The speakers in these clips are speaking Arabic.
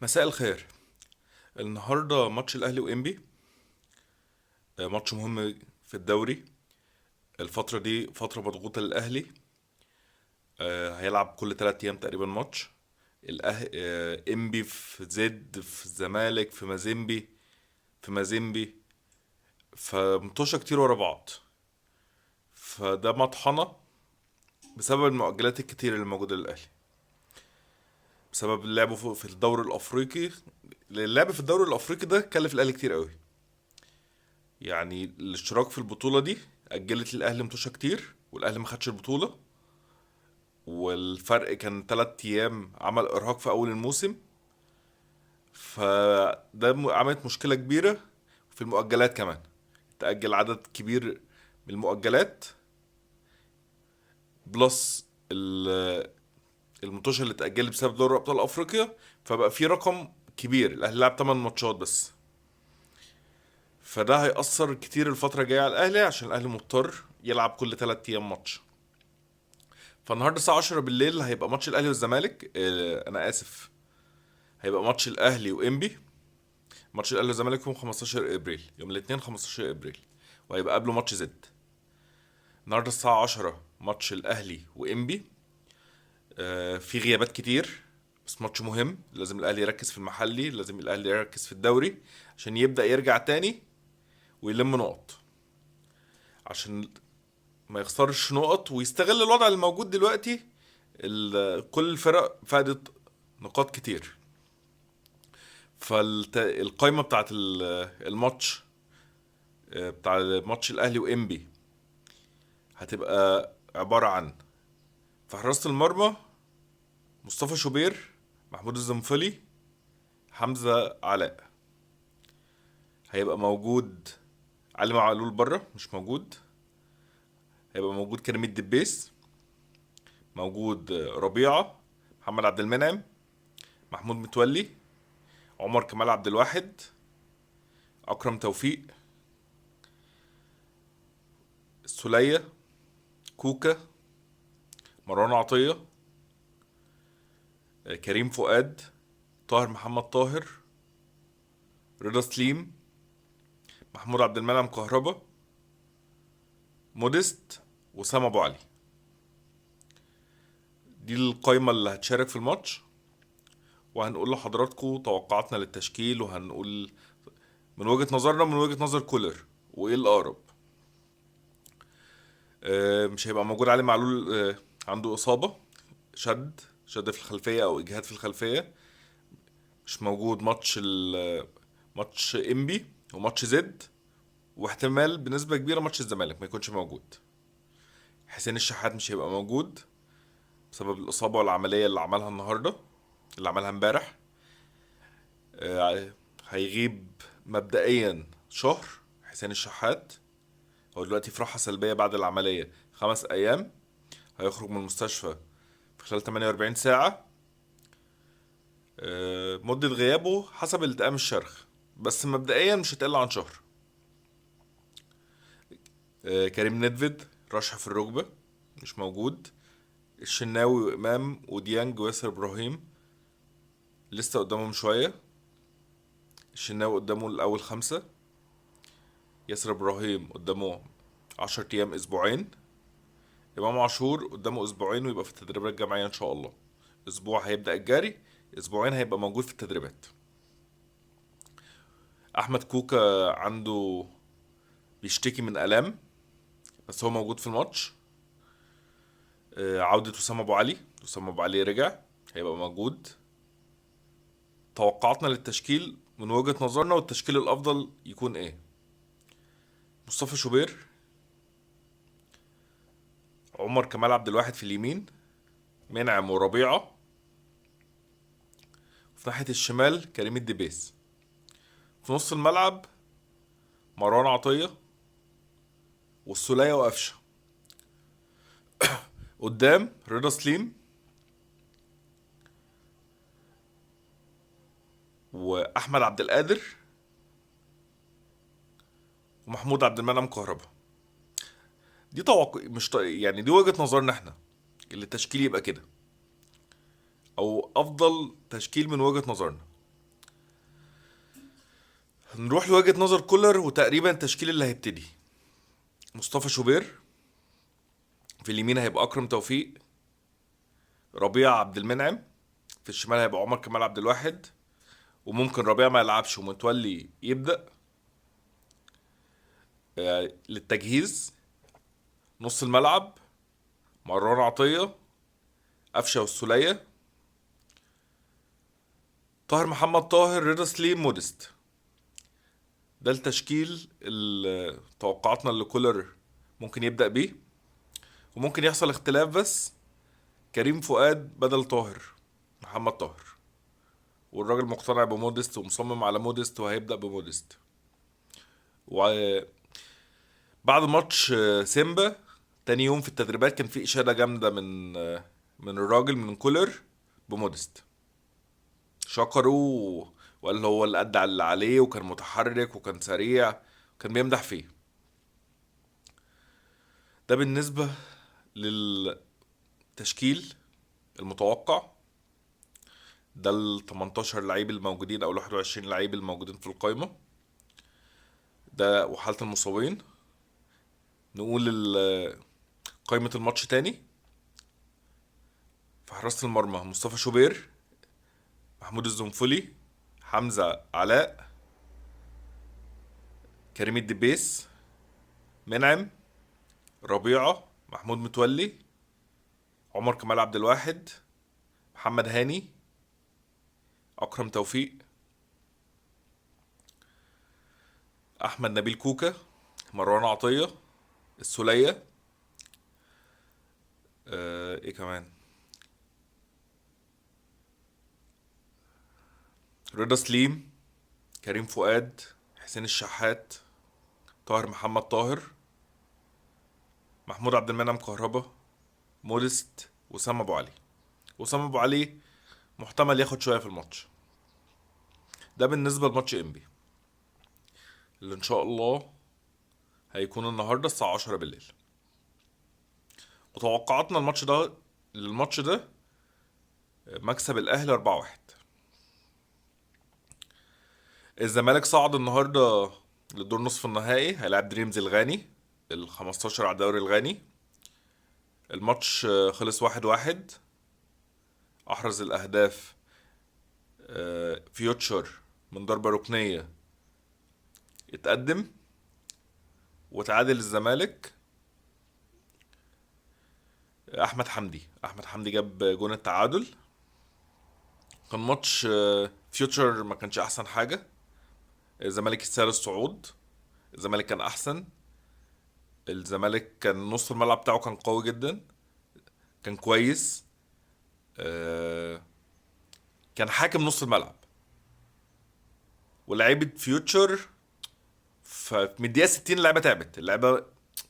مساء الخير. النهارده ماتش الاهلي وانبي. ماتش مهم في الدوري. الفتره دي فتره مضغوطه للاهلي. هيلعب كل 3 ايام تقريبا ماتش. انبي في زد، في الزمالك، في مازيمبي، في مازيمبي. فمطوشه كتير ورا بعض. فده مطحنه بسبب المؤجلات الكتير اللي موجوده للاهلي، بسبب اللعب في الدوري الافريقي. اللعب في الدوري الافريقي ده كلف الاهلي كتير قوي. يعني الاشتراك في البطولة دي أجلت للأهلي متوشة كتير، والأهلي ما خدش البطولة. والفرق كان 3 أيام، عمل إرهاق في أول الموسم. فده عملت مشكلة كبيرة في المؤجلات كمان. تأجل عدد كبير من المؤجلات، بلس المطوشة اللي اتأجلت بسبب دوري أبطال أفريقيا. فبقى في رقم كبير، الأهلي لعب 8 ماتشات بس. فده هيأثر كتير الفترة الجاية على الأهلي، عشان الأهلي مضطر يلعب كل 3 أيام ماتش. فالنهارده الساعة 10 بالليل هيبقى ماتش الأهلي والزمالك. أنا آسف، هيبقى ماتش الأهلي وإنبي. ماتش الأهلي والزمالك يوم 15 إبريل، يوم الاثنين 15 إبريل. وهيبقى قبله ماتش زد. النهارده الساعة 10 ماتش الأهلي وإنبي. في غيابات كتير، بس ماتش مهم. لازم الأهلي يركز في المحلي، لازم الأهلي يركز في الدوري عشان يبدأ يرجع تاني ويلم نقط، عشان ما يخسرش نقط ويستغل الوضع الموجود دلوقتي. كل الفرق فقدت نقاط كتير. فالقايمة بتاعت الماتش، بتاع ماتش الأهلي وإنبي، هتبقى عبارة عن: في حراسة المرمى مصطفى شوبير، محمود الزنفلي، حمزة علاء. هيبقى موجود علي معلول بره، مش موجود. هيبقى موجود كريم الدبيس، موجود ربيعة، محمد عبد المنعم، محمود متولي، عمر كمال عبد الواحد، أكرم توفيق، السولية، كوكا، مروان عطية، كريم فؤاد، طاهر محمد طاهر، رضا سليم، محمود عبد المنعم كهربا، موديست، وسام ابو علي. دي القايمة اللي هتشارك في الماتش. وهنقول لحضراتكم توقعاتنا للتشكيل، وهنقول من وجهة نظرنا، من وجهة نظر كولر، وايه الأقرب. مش هيبقى موجود علي معلول. عنده إصابة، شد في الخلفية أو إجهاد في الخلفية. مش موجود ماتش إنبي وماتش زد. واحتمال بنسبة كبيرة ماتش الزمالك ما يكونش موجود. حسين الشحات مش هيبقى موجود بسبب الإصابة والعملية اللي عملها النهاردة، اللي عملها امبارح. آه، هيغيب مبدئيا شهر حسين الشحات. هو دلوقتي في راحة سلبية بعد العملية 5 أيام. هيخرج من المستشفى في خلال 48 ساعة. مدة غيابه حسب التئام الشرخ، بس مبدئيا مش هتقل عن شهر. كريم ندفد رشح في الركبة، مش موجود. الشناوي وإمام وديانج وياسر إبراهيم لسه قدامهم شوية. الشناوي قدامه الأول 5. ياسر إبراهيم قدامه 10 أيام، أسبوعين. إمام عاشور قدامه أسبوعين ويبقى في التدريبات الجماعية إن شاء الله. أسبوع هيبدأ الجري، أسبوعين هيبقى موجود في التدريبات. أحمد كوكا عنده بيشتكي من آلام، بس هو موجود في الماتش. عودة وسام أبو علي رجع، هيبقى موجود. توقعاتنا للتشكيل من وجهة نظرنا، والتشكيل الأفضل يكون إيه: مصطفى شوبير، عمر كمال عبد الواحد في اليمين، منعم وربيعة. في ناحية الشمال كريم الدبيس. في نص الملعب مروان عطية والسولية وقفشة. قدام رضا سليم وأحمد عبد القادر ومحمود عبد المنعم كهربا. دي توقع، مش يعني دي وجهة نظرنا احنا، اللي التشكيل يبقى كده، او افضل تشكيل من وجهة نظرنا. نروح لوجهة نظر كولر وتقريبا التشكيل اللي هيبتدي. مصطفى شوبير في اليمين هيبقى اكرم توفيق، ربيع عبد المنعم، في الشمال هيبقى عمر كمال عبد الواحد، وممكن ربيع ما يلعبش ومتولي يبدأ. للتجهيز نص الملعب مروان عطية، قفشة والسولية، طاهر محمد طاهر، رضا سليم، مودست. ده التشكيل اللي توقعاتنا اللي كولر ممكن يبدأ بيه. وممكن يحصل اختلاف بس، كريم فؤاد بدل طاهر محمد طاهر، والراجل مقتنع بمودست ومصمم على مودست وهيبدأ بمودست. وبعد ماتش سيمبا تاني يوم في التدريبات كان في إشادة جامدة من الراجل من كولر بمودست، شكره وقال هو اللي أدى اللي عليه وكان متحرك وكان سريع، كان بيمدح فيه. ده بالنسبة للتشكيل المتوقع. ده ال 18 لعيب الموجودين او ال 21 لعيب الموجودين في القائمة. ده وحالة المصابين. نقول قائمة الماتش تاني. في حراسة المرمى مصطفى شوبير، محمود الزنفلي، حمزة علاء، كريم الدبيس، منعم، ربيعة، محمود متولي، عمر كمال عبد الواحد، محمد هاني، أكرم توفيق، أحمد نبيل كوكا، مروان عطية، السولية. ايه كمان؟ رضا سليم، كريم فؤاد، حسين الشحات، طاهر محمد طاهر، محمود عبد المنعم كهربا، مودست، وسام ابو علي. وسام ابو علي محتمل ياخد شويه في الماتش. ده بالنسبه لماتش انبي اللي ان شاء الله هيكون النهارده الساعه 10 بالليل. وتوقعاتنا للماتش ده مكسب الاهلي 4-1. الزمالك صعد النهارده للدور نصف النهائي، هيلعب دريمز الغاني ال 15 على الدوري الغاني. الماتش خلص 1-1. احرز الاهداف فيوتشر من ضربة ركنية اتقدم، وتعادل الزمالك احمد حمدي جاب جون التعادل. كان ماتش فيوتشر ما كانش احسن حاجة. الزمالك يستاهل الصعود، الزمالك كان احسن. الزمالك كان نص الملعب بتاعه كان قوي جدا، كان كويس. آه، كان حاكم نص الملعب. ولاعيبة فيوتشر فمن الدقيقة 60 اللعبة تعبت، اللعبة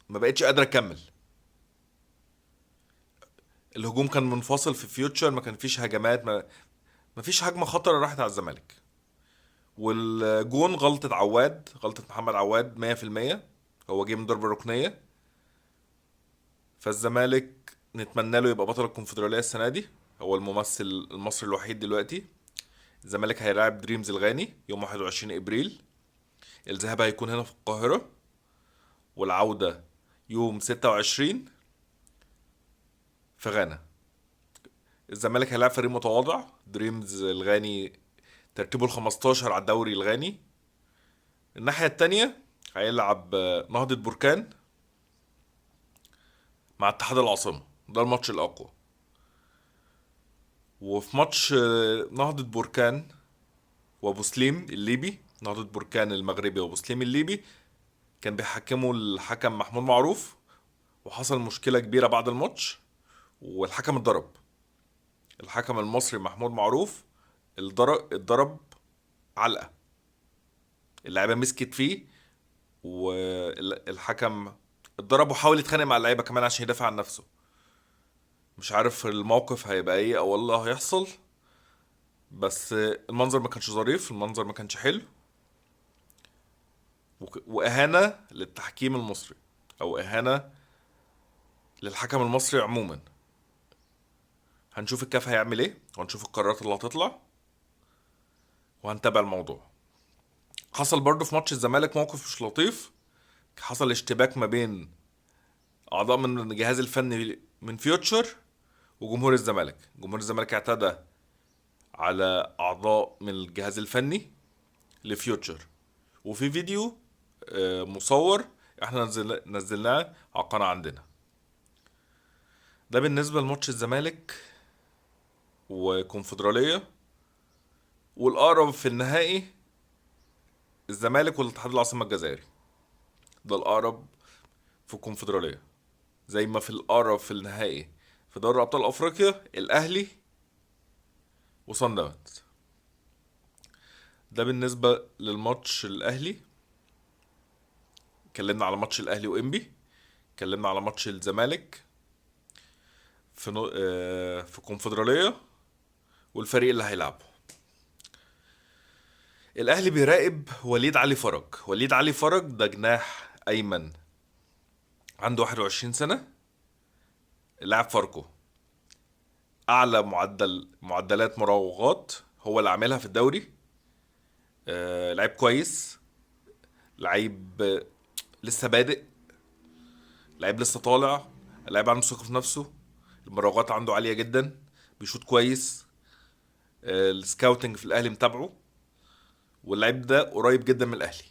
ما بقتش قادرة تكمل. الهجوم كان منفصل في فيوتشر، ما كان فيش هجمات، ما فيش هجمة خطرة راحت على الزمالك. والجون غلطة محمد عواد 100%. هو جه من ضربة ركنية. فالزمالك نتمنى له يبقى بطل الكونفدرالية السنة دي، هو الممثل المصري الوحيد دلوقتي. الزمالك هيلاعب دريمز الغاني يوم 21 ابريل. الذهاب هيكون هنا في القاهرة، والعودة يوم 26 في غانا. الزمالك هيلاعب فريق متواضع دريمز الغاني، ترتيبه ال 15 على الدوري الغاني. الناحية التانية هيلعب نهضة بركان مع اتحاد العاصمة. ده الماتش الأقوى. وفي ماتش نهضة بركان وأبو سليم الليبي، نهضة بركان المغربي وأبو سليم الليبي، كان بيحكمه الحكم محمود معروف. وحصل مشكلة كبيرة بعد الماتش والحكم اتضرب. الحكم المصري محمود معروف اتضرب علقة. اللعيبة مسكت فيه، والحكم اتضرب وحاول يتخانق مع اللعيبة كمان عشان يدافع عن نفسه. مش عارف الموقف هيبقى ايه او والله هيحصل، بس المنظر ما كانش ظريف، المنظر ما كانش حلو. واهانة للتحكيم المصري، او اهانة للحكم المصري عموما. هنشوف الكاف هيعمل ايه، وهنشوف القرارات اللي هتطلع، وهنتابع الموضوع. حصل برضو في ماتش الزمالك موقف مش لطيف. حصل اشتباك ما بين اعضاء من الجهاز الفني من فيوتشر وجمهور الزمالك. جمهور الزمالك اعتدى على اعضاء من الجهاز الفني لفيوتشر، وفي فيديو مصور احنا نزلناه على القناة عندنا. ده بالنسبة لماتش الزمالك وكونفدرالية. والأقرب في النهائي الزمالك والاتحاد العاصمة الجزائري، ده الأقرب في الكونفدرالية. زي ما في الأقرب في النهائي في دوري أبطال أفريقيا الأهلي وصن داونز. ده بالنسبة للماتش الأهلي. اتكلمنا على ماتش الأهلي وإنبي، اتكلمنا على ماتش الزمالك في كونفدرالية والفريق اللي هيلعبه. الاهلي بيراقب وليد علي فرج. وليد علي فرج ده جناح ايمن عنده 21 سنة، لاعب فاركو. اعلى معدلات مراوغات هو اللي عاملها في الدوري. لعيب كويس، لعيب لسه بادئ، لعيب لسه طالع، لعيب عنده ثقة في نفسه. المراوغات عنده عالية جدا، بيشوط كويس. السكاوتنج في الاهلي متابعه، واللعيب ده قريب جدا من الاهلي.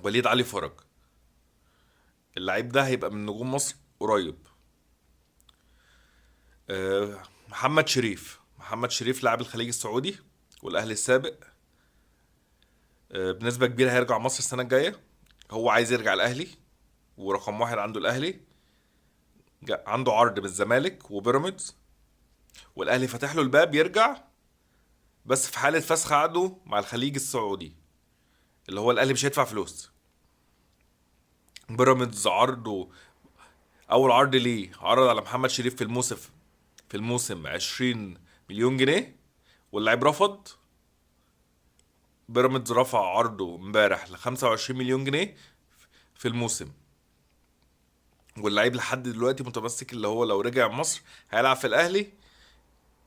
وليد علي فرج اللعيب ده هيبقى من نجوم مصر قريب. محمد شريف. محمد شريف لاعب الخليج السعودي والاهلي السابق. بنسبة كبيرة هيرجع مصر السنة الجاية. هو عايز يرجع الاهلي، ورقم واحد عنده الاهلي. عنده عرض من الزمالك وبيراميدز، والاهلي فاتح له الباب يرجع، بس في حالة فسخ عقده مع الخليج السعودي، اللي هو الاهلي مش هيدفع فلوس. بيراميدز عرضه، اول عرض ليه عرض على محمد شريف في الموسم 20 مليون جنيه، واللاعب رفض. بيراميدز رفع عرضه امبارح ل 25 مليون جنيه في الموسم، واللعيب لحد دلوقتي متمسك اللي هو لو رجع مصر هيلعب في الاهلي،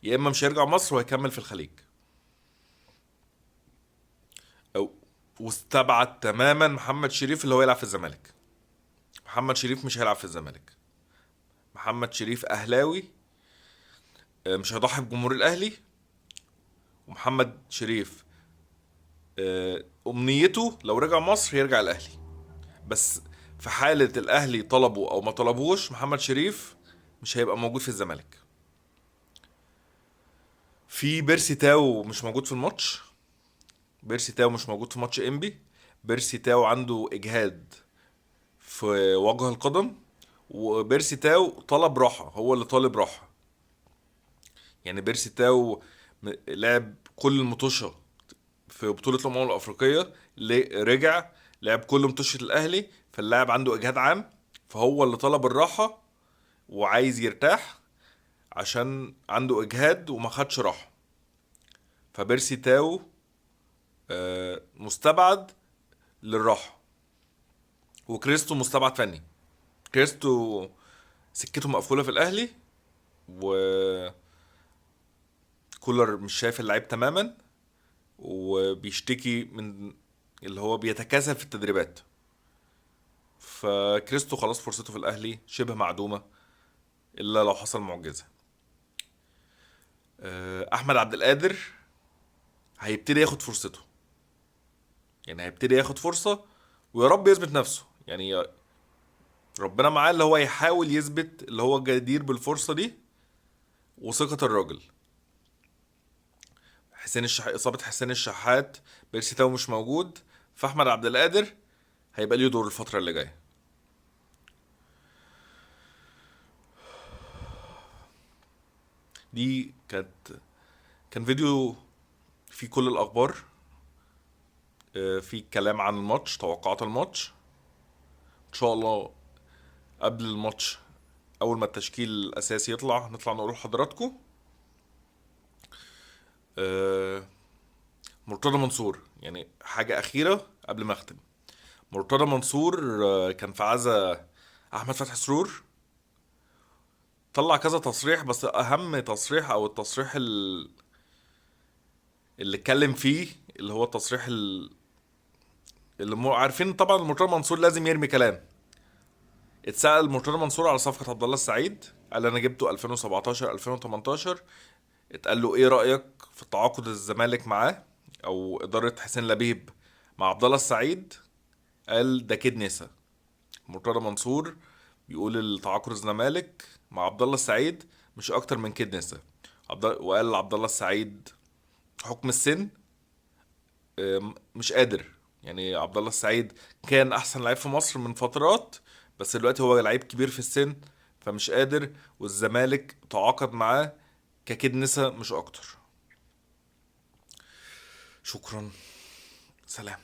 يا اما مش هيرجع مصر وهيكمل في الخليج. أو واستبعد تماما محمد شريف اللي هو يلعب في الزمالك. محمد شريف مش هيلعب في الزمالك. محمد شريف اهلاوي، مش هيضحي بجمهور الاهلي. ومحمد شريف امنيته لو رجع مصر يرجع الاهلي، بس في حالة الاهلي طلبه او ما طلبوش محمد شريف مش هيبقى موجود في الزمالك. في بيرسي تاو مش موجود في الماتش. بيرسي تاو مش موجود في ماتش انبي. بيرسي تاو عنده اجهاد في وجه القدم، وبيرسي تاو طلب راحة، هو اللي طالب راحة. يعني بيرسي تاو لعب كل المطوشة في بطولة الأمم الأفريقية، رجع لعب كل مطوشة الأهلي، فاللاعب عنده إجهاد عام، فهو اللي طلب الراحة وعايز يرتاح عشان عنده إجهاد وما خدش راحة. فبيرسي تاو مستبعد للراحة. وكريستو مستبعد فني. كريستو سكته مقفولة في الأهلي، وكولر مش شايف اللعيب تماما، وبيشتكي من اللي هو بيتكاسل في التدريبات. فكريستو خلاص فرصته في الاهلي شبه معدومه الا لو حصل معجزه. احمد عبد القادر هيبتدي ياخد فرصته، يعني هيبتدي ياخد فرصه، ويا رب يثبت نفسه. يعني ربنا معاه اللي هو يحاول يثبت اللي هو جدير بالفرصه دي وثقه الراجل. اصابه حسين الشحات، بيرسي تاو مش موجود، فاحمد عبد القادر هيبقى ليه دور الفتره اللي جايه. دي كان فيديو فيه كل الاخبار، فيه كلام عن الماتش، توقعات الماتش. ان شاء الله قبل الماتش اول ما التشكيل الاساسي نطلع نقول لحضراتكم. مرتضى منصور، يعني حاجة أخيرة قبل ما أختم. مرتضى منصور كان في عزا أحمد فتحي سرور، طلع كذا تصريح، بس أهم تصريح أو التصريح اللي اتكلم فيه اللي هو التصريح عارفين طبعا المرتضى منصور لازم يرمي كلام. اتسأل المرتضى منصور على صفقة عبد الله السعيد، قال انا جبته 2017 2018. اتقال له ايه رأيك في تعاقد الزمالك معاه او إدارة حسين لبيب مع عبد الله السعيد؟ قال ده كده نسا. مرتضى منصور بيقول التعاقد الزمالك مع عبد الله السعيد مش اكتر من كده نسا. وقال عبد الله السعيد حكم السن مش قادر. يعني عبد الله السعيد كان احسن لعيب في مصر من فترات، بس دلوقتي هو لعيب كبير في السن فمش قادر، والزمالك تعاقد معاه ككدنسة مش اكتر. شكرا. سلام.